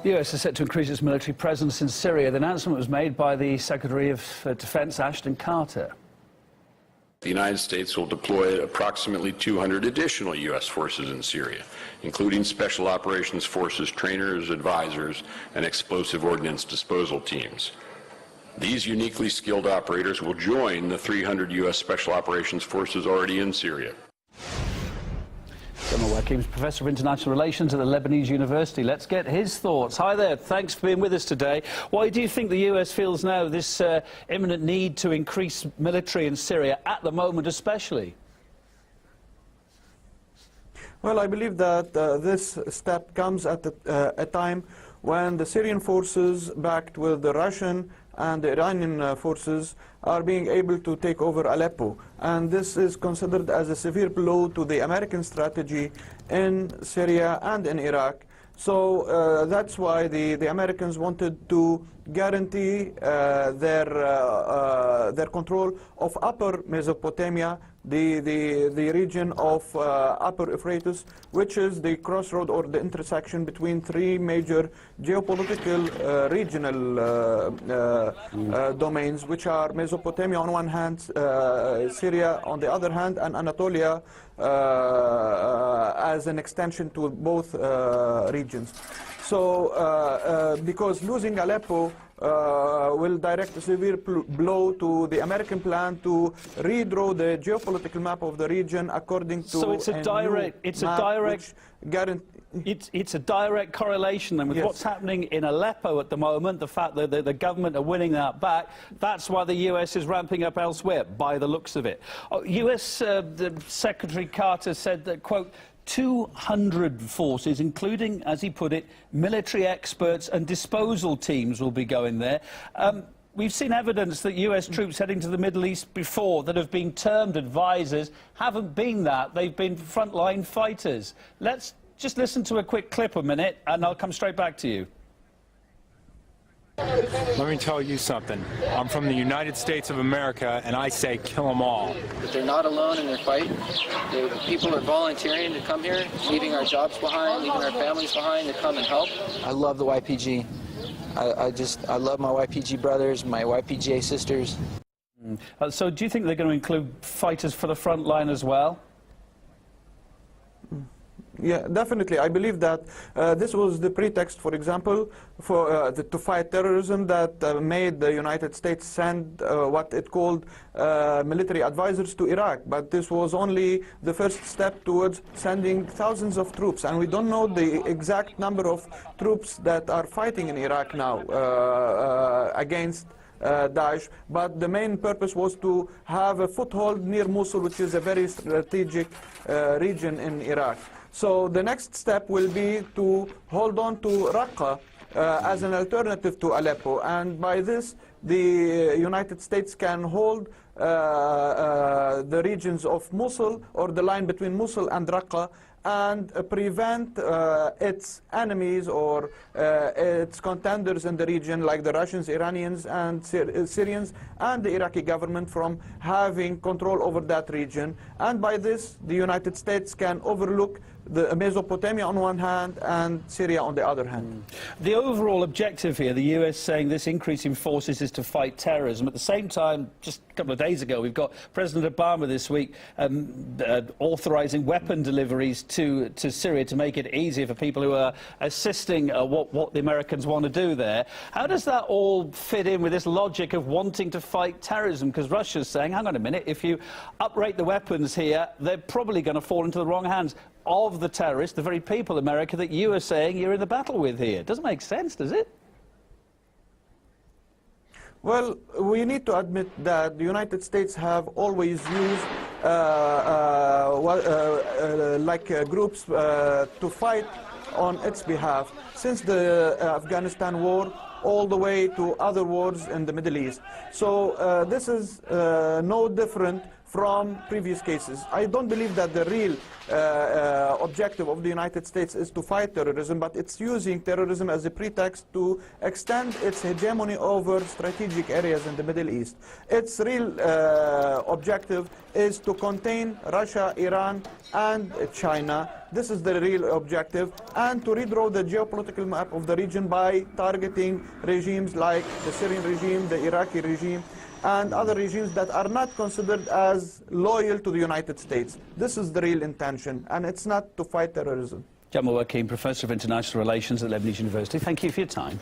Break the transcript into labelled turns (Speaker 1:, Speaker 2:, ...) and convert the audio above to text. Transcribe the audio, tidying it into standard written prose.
Speaker 1: The US is set to increase its military presence in Syria. The announcement was made by the Secretary of Defense, Ashton Carter.
Speaker 2: The United States will deploy approximately 200 additional U.S. forces in Syria, including Special Operations Forces trainers, advisors, and explosive ordnance disposal teams. These uniquely skilled operators will join the 300 U.S. Special Operations Forces already in Syria.
Speaker 1: He's Professor of International Relations at the Lebanese University. Let's get his thoughts. Hi there, thanks for being with us today. Why do you think the US feels now this imminent need to increase military in Syria, at the moment especially?
Speaker 3: Well, I believe that this step comes at a time when the Syrian forces, backed with the Russian and the Iranian forces, are being able to take over Aleppo. And this is considered as a severe blow to the American strategy in Syria and in Iraq. So that's why the Americans wanted to guarantee their control of Upper Mesopotamia, the region of Upper Euphrates, which is the crossroad or the intersection between three major geopolitical regional domains, which are Mesopotamia on one hand, Syria on the other hand, and Anatolia as an extension to both regions. So because losing Aleppo will direct a severe blow to the American plan to redraw the geopolitical map of the region according to
Speaker 1: so it's a direct correlation then with what's happening in Aleppo at the moment, the fact that the government are winning that back. That's why the US is ramping up elsewhere, by the looks of it. US Secretary Carter said that, quote, 200 forces, including, as he put it, military experts and disposal teams will be going there. We've seen evidence that US troops heading to the Middle East before that have been termed advisors haven't been that. They've been frontline fighters. Let's just listen to a quick clip a minute, and I'll come straight back to you.
Speaker 4: Let me tell you something. I'm from the United States of America, and I say kill them all.
Speaker 5: But they're not alone in their fight. People are volunteering to come here, leaving our jobs behind, leaving our families behind to come and help.
Speaker 6: I love the YPG. I love my YPG brothers, my YPGA sisters.
Speaker 1: So do you think they're going to include fighters for the front line as well?
Speaker 3: Yeah, definitely. I believe that this was the pretext, for example, for to fight terrorism that made the United States send what it called military advisors to Iraq. But this was only the first step towards sending thousands of troops. And we don't know the exact number of troops that are fighting in Iraq now against Daesh, but the main purpose was to have a foothold near Mosul, which is a very strategic region in Iraq. So the next step will be to hold on to Raqqa as an alternative to Aleppo, and by this the United States can hold the regions of Mosul, or the line between Mosul and Raqqa, and prevent its enemies or its contenders in the region, like the Russians, Iranians, and Syrians, and the Iraqi government, from having control over that region. And by this, the United States can overlook the Mesopotamia on one hand and Syria on the other hand.
Speaker 1: The overall objective here, the US saying this increase in forces is to fight terrorism. At the same time, just a couple of days ago, we've got President Obama this week authorizing weapon deliveries to Syria to make it easier for people who are assisting what the Americans want to do there. How does that all fit in with this logic of wanting to fight terrorism? Because Russia's saying, hang on a minute, if you uprate the weapons here, they're probably going to fall into the wrong hands of the terrorists, the very people, America, that you are saying you're in the battle with here. Doesn't make sense, does it?
Speaker 3: Well, we need to admit that the United States have always used groups to fight on its behalf since the Afghanistan war all the way to other wars in the Middle East. So this is no different from previous cases. I don't believe that the real objective of the United States is to fight terrorism, but it's using terrorism as a pretext to extend its hegemony over strategic areas in the Middle East. Its real objective is to contain Russia, Iran, and China. This is the real objective, and to redraw the geopolitical map of the region by targeting regimes like the Syrian regime, the Iraqi regime, and other regimes that are not considered as loyal to the United States. This is the real intention, and it's not to fight terrorism.
Speaker 1: Jamal Wakim, Professor of International Relations at Lebanese University, thank you for your time.